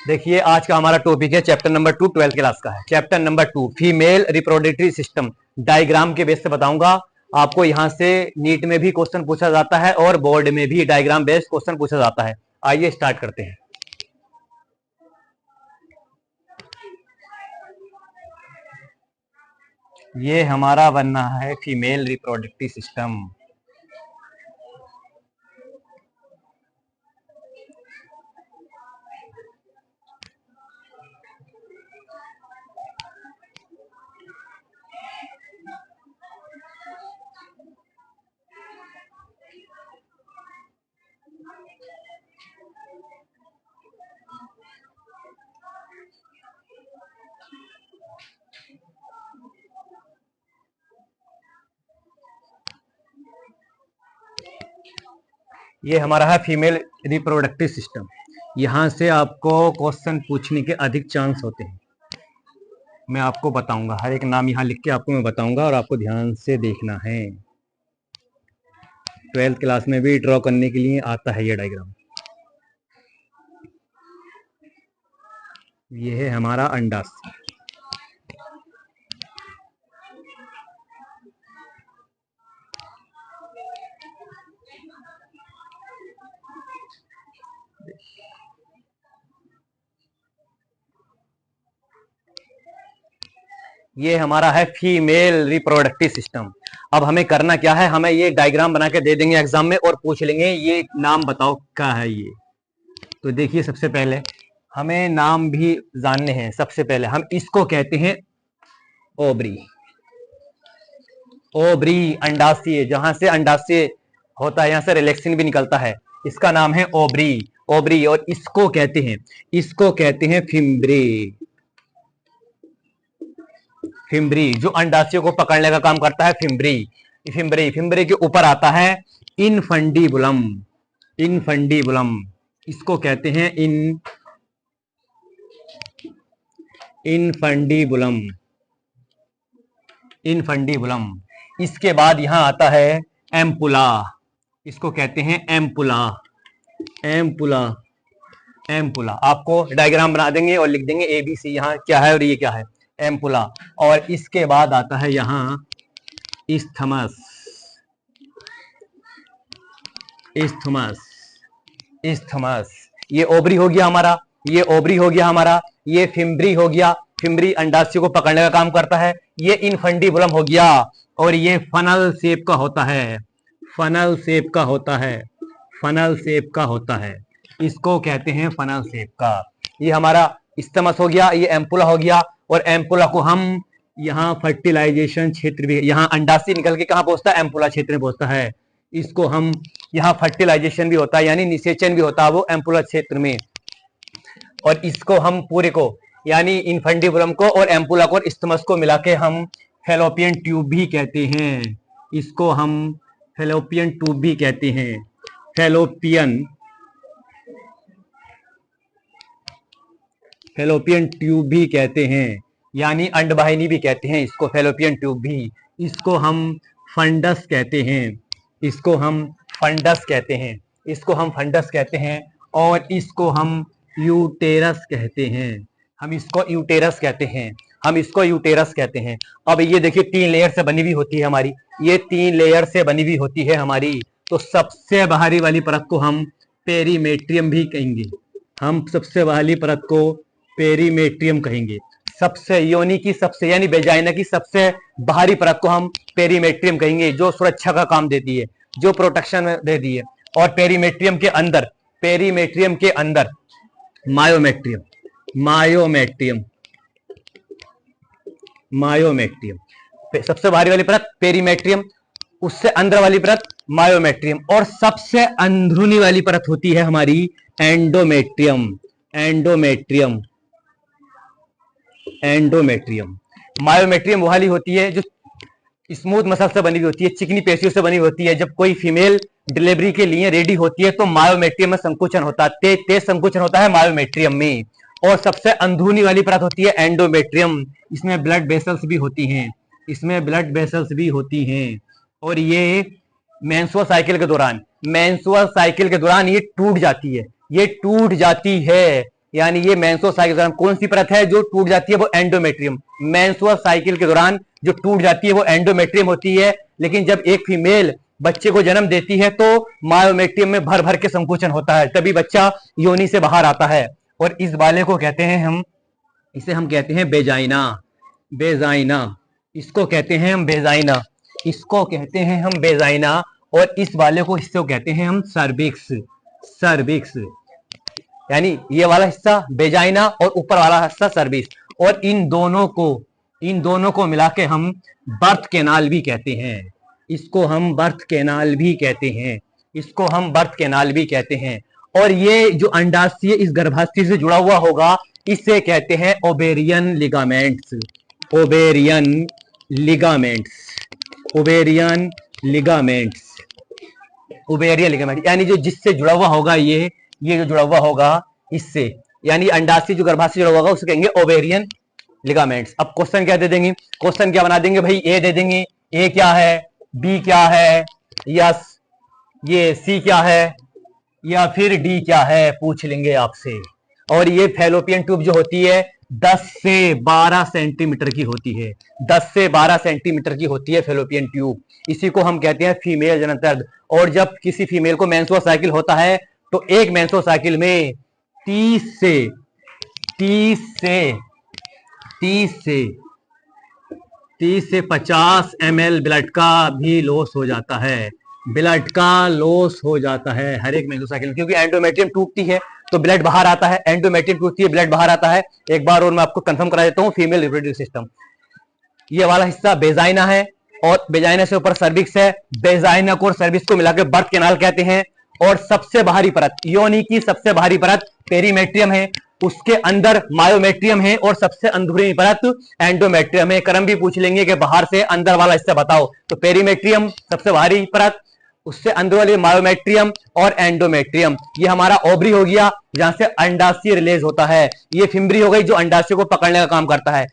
देखिए आज का हमारा टॉपिक है चैप्टर नंबर 2, 12th क्लास का है। Chapter number 2 female reproductive system. Diagram के बेस से बताऊंगा आपको। यहाँ से नीट में भी क्वेश्चन पूछा जाता है और बोर्ड में भी डायग्राम बेस्ड क्वेश्चन पूछा जाता है। आइए स्टार्ट करते हैं। ये हमारा बनना है फीमेल रिप्रोडक्टिव सिस्टम। ये हमारा है फीमेल रिप्रोडक्टिव सिस्टम। यहाँ से आपको क्वेश्चन पूछने के अधिक चांस होते हैं। मैं आपको बताऊंगा, हर एक नाम यहाँ लिख के आपको मैं बताऊंगा और आपको ध्यान से देखना है। 12th क्लास में भी ड्रॉ करने के लिए आता है ये डायग्राम। ये है हमारा अंडाशय। ये हमारा है फीमेल रिप्रोडक्टिव सिस्टम। अब हमें करना क्या है, हमें ये डायग्राम बना के दे देंगे एग्जाम में और पूछ लेंगे ये नाम बताओ क्या है ये। तो देखिए सबसे पहले हमें नाम भी जानने हैं। सबसे पहले हम इसको कहते हैं ओवरी। ओवरी अंडाशय, जहां से अंडाशय होता है, यहां से रिलेक्सिन भी निकलता है, इसका नाम है ओवरी। ओवरी। और इसको कहते हैं फिम्ब्री। फिम्ब्री जो अंडाशय को पकड़ने का काम करता है, फिम्ब्री। फिम्ब्री फिम्ब्री के ऊपर आता है इनफंडीबुलम। इनफंडीबुलम इसको कहते हैं इनफंडीबुलम। इनफंडीबुलम। इसके बाद यहां आता है एम्पुला। इसको कहते हैं एम्पुला। एम्पुला। एम्पुला आपको डायग्राम बना देंगे और लिख देंगे ए बी सी, यहाँ क्या है और ये क्या है, एम्पुला। और इसके बाद आता है यहां इस्थमस। इस्थमस। इस्थमस ये ओवरी हो गया हमारा। ये ओवरी हो गया हमारा। ये फिम्ब्री हो गया। फिम्ब्री अंडाशय को पकड़ने का काम करता है। ये इनफंडीबुलम हो गया और ये फनल शेप का होता है। फनल शेप का होता है। फनल शेप का होता है, इसको कहते हैं फनल शेप का। ये हमारा इस्थमस हो गया, ये एम्पुला हो गया। और एम्पुला को हम यहाँ फर्टिलाइजेशन क्षेत्र भी, यहाँ अंडाशय निकल के कहाँ पहुंचता है, एम्पुला क्षेत्र में पहुंचता है। इसको हम यहाँ फर्टिलाइजेशन भी होता है, यानी निषेचन भी होता है वो एम्पुला क्षेत्र में। और इसको हम पूरे को यानी इनफंडीबुलम को और एम्पुला को और इस्थमस को मिला के हम फैलोपियन ट्यूब भी कहते हैं। इसको हम फैलोपियन ट्यूब भी कहते हैं। फैलोपियन ट्यूब भी कहते हैं, यानी अंडवाहिनी भी कहते हैं इसको, फैलोपियन ट्यूब भी। इसको हम फंडस कहते हैं। इसको हम फंडस कहते हैं। इसको हम फंडस कहते हैं। और इसको हम यूटेरस कहते हैं। हम इसको यूटेरस कहते हैं। हम इसको यूटेरस कहते हैं। अब ये देखिए 3 लेयर से बनी हुई होती है हमारी। ये 3 लेयर से बनी हुई होती है हमारी। तो सबसे बाहरी वाली परत को हम पेरीमेट्रियम भी कहेंगे। हम सबसे बाहरी परत को पेरीमेट्रियम कहेंगे। सबसे योनि की सबसे यानी वेजाइना की सबसे बाहरी परत को हम पेरीमेट्रियम कहेंगे, जो सुरक्षा का काम देती है, जो प्रोटेक्शन देती है। और पेरीमेट्रियम के अंदर मायोमेट्रियम। मायोमेट्रियम। मायोमेट्रियम सबसे बाहरी वाली परत पेरीमेट्रियम, उससे अंदर वाली परत मायोमेट्रियम, और सबसे अंदरूनी वाली परत होती है हमारी एंडोमेट्रियम। एंडोमेट्रियम। एंडोमेट्रियम। मायोमेट्रियम वाली होती है जो स्मूथ मसल से बनी हुई होती है, चिकनी पेशियों से बनी होती है। जब कोई फीमेल डिलीवरी के लिए रेडी होती है तो मायोमेट्रियम में संकुचन होता है, तेज संकुचन होता है मायोमेट्रियम में। और सबसे अंदरूनी वाली परत होती है एंडोमेट्रियम। इसमें ब्लड वेसल्स भी होती हैं। इसमें ब्लड वेसल्स भी होती हैं। और ये मेंस्ट्रुअल साइकिल के दौरान ये टूट जाती है। ये टूट जाती है यानी ये मेंस्ट्रुअल साइकिल के दौरान कौन सी परत है जो टूट जाती है, वो एंडोमेट्रियम। मेंस्ट्रुअल साइकिल के दौरान जो टूट जाती है वो एंडोमेट्रियम होती है। लेकिन जब एक फीमेल बच्चे को जन्म देती है तो मायोमेट्रियम में भर भर के संकुचन होता है, तभी बच्चा योनि से बाहर आता है। और इस वाले को कहते हैं हम, इसे हम कहते हैं बेजाइना। बेजाइना, इसको कहते हैं हम बेजाइना, इसको कहते हैं हम बेजाइना। और इस वाले को, हिस्से को कहते हैं हम सर्विक्स। सर्विक्स यानी ये वाला हिस्सा बेजाइना और ऊपर वाला हिस्सा सर्विक्स। और इन दोनों को मिला के हम बर्थ कैनाल भी कहते हैं। इसको हम बर्थ कैनाल भी कहते हैं, इसको हम बर्थ कैनाल भी कहते हैं। और ये जो अंडाशय इस गर्भाशय से जुड़ा हुआ होगा, इसे कहते हैं ovarian ligaments. Ovarian ligaments, ovarian ligaments, ovarian ligament यानी जो जिससे जुड़ा हुआ होगा, ये जो जुड़ा हुआ होगा इससे, यानी अंडाशय जो गर्भाशय से जुड़ा हुआ होगा उसे कहेंगे ओवेरियन लिगामेंट्स। अब क्वेश्चन क्या दे देंगे, क्वेश्चन क्या बना देंगे भाई, ए दे देंगे, ए क्या है, बी क्या है, या ये सी क्या है, या फिर डी क्या है, पूछ लेंगे आपसे। और ये फैलोपियन ट्यूब जो होती है 10 से 12 सेंटीमीटर की होती है, 10 से 12 सेंटीमीटर की होती है फैलोपियन ट्यूब। इसी को हम कहते हैं फीमेल जननतंत्र। और जब किसी फीमेल को मेंस्ट्रुअल साइकिल होता है तो एक मेंस्ट्रुअल साइकिल में 30 से 50 ml ब्लड का भी लॉस हो जाता है। ब्लड का लॉस हो जाता है हर एक मेंस्ट्रुअल साइकिल में, क्योंकि एंडोमेट्रियम टूटती है तो ब्लड बाहर आता है, एंडोमेट्रियम टूटती है ब्लड बाहर आता है। एक बार और मैं आपको कंफर्म करा देता हूं, फीमेल रिप्रोडक्टिव सिस्टम, ये वाला हिस्सा बेजाइना है और बेजाइना से ऊपर सर्विक्स है। बेजाइना को और सर्विक्स को मिलाकर बर्थ कैनाल कहते हैं। और सबसे बाहरी परत, योनि की सबसे बाहरी परत पेरीमेट्रियम है, उसके अंदर मायोमेट्रियम है और सबसे अंदरूनी परत एंडोमेट्रियम है। क्रम भी पूछ लेंगे कि बाहर से अंदर वाला हिस्सा बताओ, तो पेरीमेट्रियम सबसे बाहरी परत, उससे अंदर वाले मायोमेट्रियम और एंडोमेट्रियम। ये हमारा ओवरी हो गया जहां से अंडाशय रिलीज होता है। ये फिम्बरी हो गई जो अंडाशय को पकड़ने का काम करता है।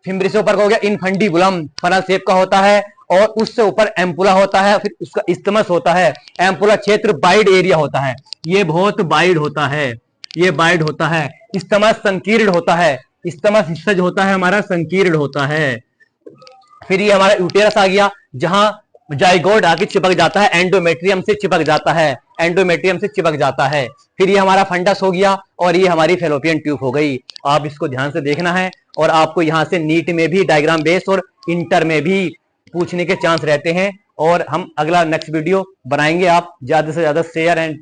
फिम्बरी से ऊपर का हो गया इनफंडिबुलम, फनल शेप का होता है, और उससे ऊपर एम्पुला होता है, फिर उसका इस्टमस होता है। एम्पुला क्षेत्र वाइड एरिया होता है, ये बहुत वाइड होता है, ये वाइड होता है। इस्टमस संकीर्ण होता है, इस्टमस हिस्सा जो होता है हमारा संकीर्ण होता है। फिर ये हमारा यूटेरस आ गया जहां जाइगोट आके चिपक जाता है, एंडोमेट्रियम से चिपक जाता है, एंडोमेट्रियम से चिपक जाता है। फिर ये हमारा फंडस हो गया और ये हमारी फैलोपियन ट्यूब हो गई। आप इसको ध्यान से देखना है और आपको यहां से नीट में भी डायग्राम बेस और इंटर में भी पूछने के चांस रहते हैं। और हम अगला नेक्स्ट वीडियो बनाएंगे। आप ज्यादा से ज्यादा शेयर एंड